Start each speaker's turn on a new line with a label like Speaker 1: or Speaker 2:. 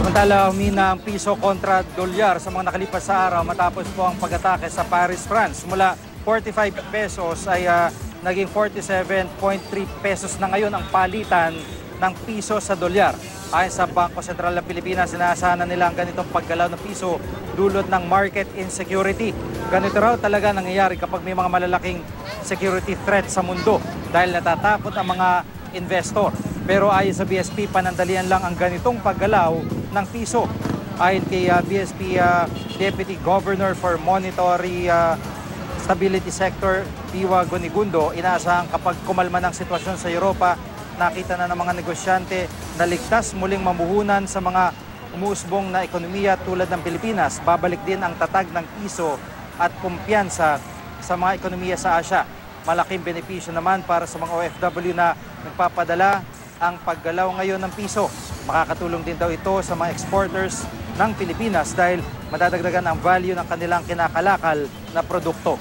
Speaker 1: Samantala, humina ang piso kontra dolyar sa mga nakalipas sa araw matapos po ang pag-atake sa Paris, France. Mula 45 pesos ay naging 47.3 pesos na ngayon ang palitan ng piso sa dolyar. Ayon sa Bangko Sentral ng Pilipinas, sinaasahan nila ang ganitong paggalaw ng piso dulot ng market insecurity. Ganito raw talaga nangyayari kapag may mga malalaking security threat sa mundo dahil natatakot ang mga investor. Pero ayon sa BSP, panandalian lang ang ganitong paggalaw ng piso. Ayon kay BSP Deputy Governor for Monetary Stability Sector, Diwa Gonigundo, inaasahan kapag kumalma ng sitwasyon sa Europa, nakita na ng mga negosyante na ligtas muling mamuhunan sa mga umuusbong na ekonomiya tulad ng Pilipinas. Babalik din ang tatag ng piso at kumpiyansa sa mga ekonomiya sa Asia. Malaking benepisyo naman para sa mga OFW na nagpapadala ang paggalaw ngayon ng piso. Makakatulong din daw ito sa mga exporters ng Pilipinas dahil madadagdagan ang value ng kanilang kinakalakal na produkto.